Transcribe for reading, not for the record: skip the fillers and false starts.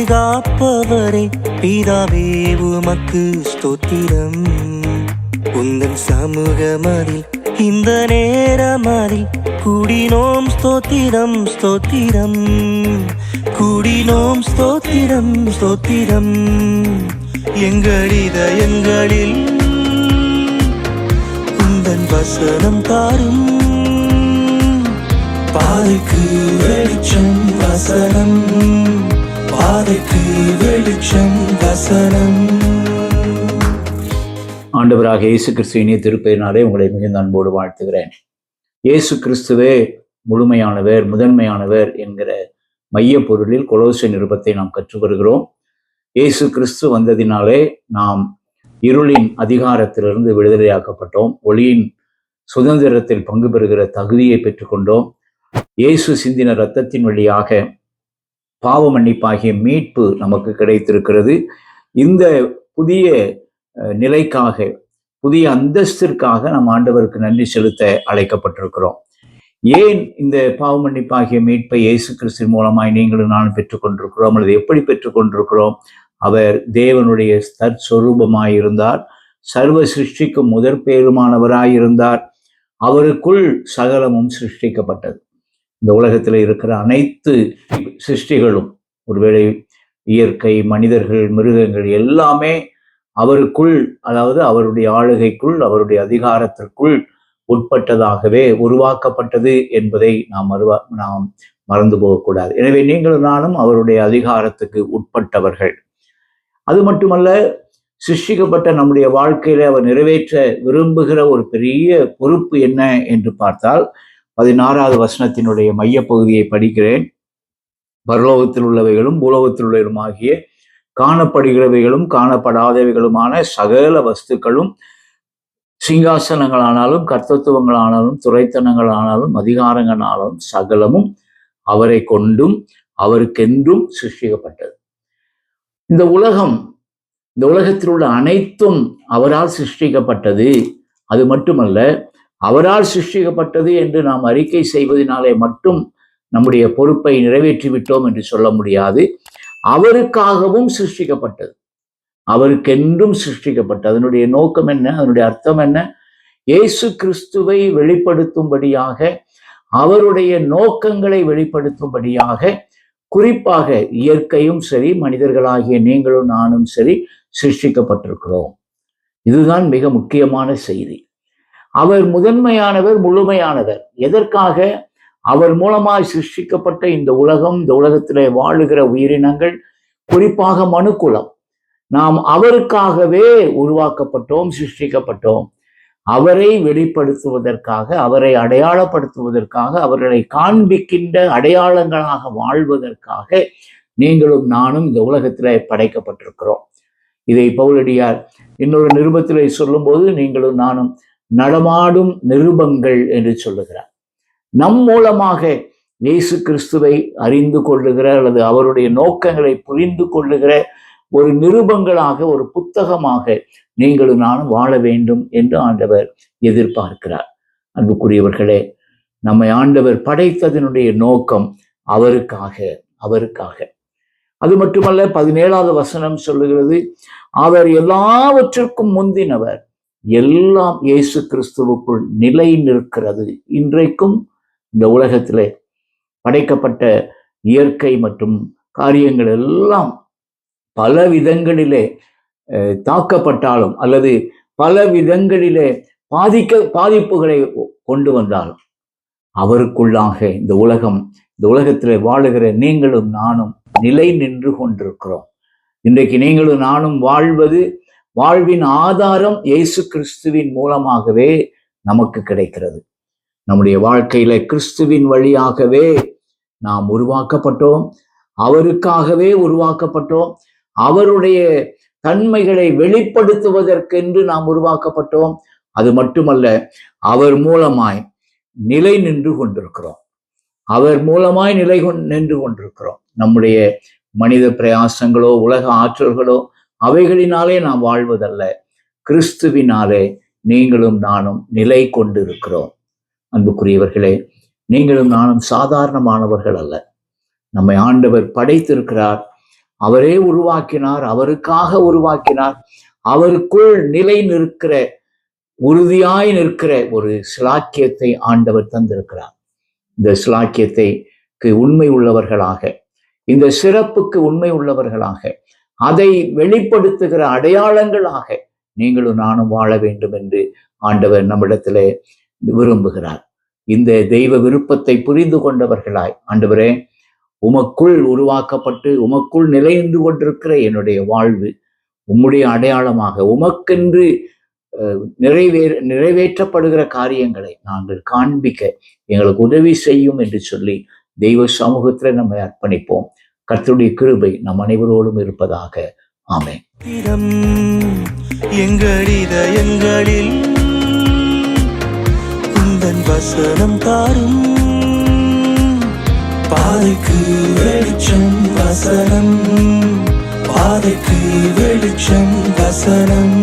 பாதுகாப்பவரே பிதாவே உமக்கு ஸ்தோத்திரம். உந்தன் சமூகமதில் இந்த நேரமதில் கூடினோம் ஸ்தோத்திரம் ஸ்தோத்திரம். கூடினோம் ஸ்தோத்திரம் ஸ்தோத்திரம். எங்கள் இதயங்களில் உந்தன் வசனம் தாரும். பாதைக்கு வெளிச்சம் வசனம், பாதைக்கு வெளிச்சம் வசனம். ஆண்டவராக இயேசு கிறிஸ்துவின் திருப்பெயரினாலே உங்களை மிகுந்த அன்போடு வாழ்த்துகிறேன். இயேசு கிறிஸ்துவே முழுமையானவர், முதன்மையானவர் என்கிற மைய பொருளில் கொலோசை நிருபத்தை நாம் கற்று வருகிறோம். இயேசு கிறிஸ்து வந்ததினாலே நாம் இருளின் அதிகாரத்திலிருந்து விடுதலையாக்கப்பட்டோம். ஒளியின் சுதந்திரத்தில் பங்கு பெறுகிற தகுதியை பெற்றுக்கொண்டோம். இயேசு சிந்தின இரத்தத்தின் வழியாக பாவ மன்னிப்பாகிய மீட்பு நமக்கு கிடைத்திருக்கிறது. இந்த புதிய நிலைக்காக, புதிய அந்தஸ்திற்காக நம் ஆண்டவருக்கு நன்றி செலுத்த அழைக்கப்பட்டிருக்கிறோம். ஏன் இந்த பாவ மன்னிப்பாகிய மீட்பை இயேசு கிறிஸ்து மூலமாய் நீங்களும் நானும் பெற்றுக்கொண்டிருக்கிறோம், அல்லது எப்படி பெற்றுக்கொண்டிருக்கிறோம்? அவர் தேவனுடைய தற்சொரூபமாயிருந்தார், சர்வ சிருஷ்டிக்கும் முதற் பேருமானவராயிருந்தார். அவருக்குள் சகலமும் சிருஷ்டிக்கப்பட்டது. இந்த உலகத்தில் இருக்கிற அனைத்து சிருஷ்டிகளும், ஒருவேளை இயற்கை, மனிதர்கள், மிருகங்கள் எல்லாமே அவருக்குள், அதாவது அவருடைய ஆளுகைக்குள், அவருடைய அதிகாரத்திற்குள் உட்பட்டதாகவே உருவாக்கப்பட்டது என்பதை நாம் மறந்து போகக்கூடாது. எனவே நீங்களும் நானும் அவருடைய அதிகாரத்துக்கு உட்பட்டவர்கள். அது மட்டுமல்ல, சிருஷ்டிக்கப்பட்ட நம்முடைய வாழ்க்கையில அவர் நிறைவேற்ற விரும்புகிற ஒரு பெரிய பொறுப்பு என்ன என்று பார்த்தால், 16வது வசனத்தினுடைய மைய பகுதியை படிக்கிறேன். பரலோகத்தில் உள்ளவைகளும் பூலோகத்தில் உள்ளவைகளும் ஆகிய காணப்படுகிறவைகளும் காணப்படாதவைகளுமான சகல வஸ்துக்களும், சிங்காசனங்களானாலும் கர்த்தத்துவங்களானாலும் துரைத்தனங்களானாலும் அதிகாரங்களானாலும் சகலமும் அவரை கொண்டும் அவருக்கென்றும் சிருஷ்டிக்கப்பட்டது. இந்த உலகத்தில் உள்ள அனைத்தும் அவரால் சிருஷ்டிக்கப்பட்டது. அது மட்டுமல்ல, அவரால் சிருஷ்டிக்கப்பட்டது என்று நாம் அறிக்கை செய்வதனாலே மட்டும் நம்முடைய பொறுப்பை நிறைவேற்றிவிட்டோம் என்று சொல்ல முடியாது. அவருக்காகவும் சிருஷ்டிக்கப்பட்டது, அவருக்கென்றும் சிருஷ்டிக்கப்பட்டது. அதனுடைய நோக்கம் என்ன? அதனுடைய அர்த்தம் என்ன? இயேசு கிறிஸ்துவை வெளிப்படுத்தும்படியாக, அவருடைய நோக்கங்களை வெளிப்படுத்தும்படியாக, குறிப்பாக இயற்கையும் சரி, மனிதர்களாகிய நீங்களும் நானும் சரி சிருஷ்டிக்கப்பட்டிருக்கிறோம். இதுதான் மிக முக்கியமான செய்தி. அவர் முதன்மையானவர், முழுமையானவர். எதற்காக? அவர் மூலமாய் சிருஷ்டிக்கப்பட்ட இந்த உலகம், இந்த உலகத்திலே வாழுகிற உயிரினங்கள், குறிப்பாக மனுக்குலம், நாம் அவருக்காகவே உருவாக்கப்பட்டோம், சிருஷ்டிக்கப்பட்டோம். அவரை வெளிப்படுத்துவதற்காக, அவரை அடையாளப்படுத்துவதற்காக, அவர்களை காண்பிக்கின்ற அடையாளங்களாக வாழ்வதற்காக நீங்களும் நானும் இந்த உலகத்திலே படைக்கப்பட்டிருக்கிறோம். இதை பவுலடியார் இன்னொரு நிருபத்திலே சொல்லும்போது, நீங்களும் நானும் நடமாடும் நிருபங்கள் என்று சொல்லுகிறார். நம் மூலமாக இயேசு கிறிஸ்துவை அறிந்து கொள்ளுகிற, அல்லது அவருடைய நோக்கங்களை புரிந்து கொள்ளுகிற ஒரு நிருபங்களாக, ஒரு புத்தகமாக நீங்களும் நானும் வாழ வேண்டும் என்று ஆண்டவர் எதிர்பார்க்கிறார். அன்புக்குரியவர்களே, நம்மை ஆண்டவர் படைத்ததனுடைய நோக்கம் அவருக்காக. அது மட்டுமல்ல, 17வது வசனம் சொல்லுகிறது, அவர் எல்லாவற்றிற்கும் முந்தினவர், எல்லாம் இயேசு கிறிஸ்துவுக்குள் நிலை நிற்கிறது. இன்றைக்கும் இந்த உலகத்திலே படைக்கப்பட்ட இயற்கை மற்றும் காரியங்கள் எல்லாம் பல விதங்களிலே தாக்கப்பட்டாலும், அல்லது பல விதங்களிலே பாதிப்புகளை கொண்டு வந்தாலும், அவருக்குள்ளாக இந்த உலகத்திலே வாழுகிற நீங்களும் நானும் நிலை நின்று கொண்டிருக்கிறோம். இன்றைக்கு நீங்களும் நானும் வாழ்வின் ஆதாரம் இயேசு கிறிஸ்துவின் மூலமாகவே நமக்கு கிடைக்கிறது. நம்முடைய வாழ்க்கையில கிறிஸ்துவின் வழியாகவே நாம் உருவாக்கப்பட்டோம், அவருக்காகவே உருவாக்கப்பட்டோம். அவருடைய தன்மைகளை வெளிப்படுத்துவதற்கென்று நாம் உருவாக்கப்பட்டோம். அது மட்டுமல்ல, அவர் மூலமாய் நிலை நின்று கொண்டிருக்கிறோம். நம்முடைய மனித பிரயாசங்களோ உலக ஆற்றல்களோ அவைகளினாலே நாம் வாழ்வதல்ல, கிறிஸ்துவினாலே நீங்களும் நானும் நிலை கொண்டிருக்கிறோம். அன்புக்குரியவர்களே, நீங்களும் நானும் சாதாரணமானவர்கள் அல்ல. நம்மை ஆண்டவர் படைத்திருக்கிறார். அவரே உருவாக்கினார், அவருக்காக உருவாக்கினார். அவருக்குள் நிலை நிற்கிற, உறுதியாய் நிற்கிற ஒரு சிலாக்கியத்தை ஆண்டவர் தந்திருக்கிறார். இந்த சிலாக்கியத்தைக்கு உண்மை உள்ளவர்களாக, இந்த சிறப்புக்கு உண்மை உள்ளவர்களாக, அதை வெளிப்படுத்துகிற அடையாளங்களாக நீங்களும் நானும் வாழ வேண்டும் என்று ஆண்டவர் நம்மிடத்திலே விரும்புகிறார். இந்த தெய்வ விருப்பத்தை புரிந்து கொண்டவர்களாய், ஆண்டவரே, உமக்குள் உருவாக்கப்பட்டு உமக்குள் நிலைந்து கொண்டிருக்கிற என்னுடைய வாழ்வு உம்முடைய அடையாளமாக உமக்கென்று நிறைவேற்றப்படுகிற காரியங்களை நாங்கள் காண்பிக்க எங்களுக்கு உதவி செய்யும் என்று சொல்லி தெய்வ சமூகத்தில் நம்மை அர்ப்பணிப்போம். கர்த்தருடைய கிருபை நம் அனைவரோடும் இருப்பதாக. ஆமென். எங்கள் இதயங்களில் உந்தன் வசனம் தாரும், பாதைக்கு வெளிச்சம் வசனம், பாதைக்கு வெளிச்சம் வசனம்.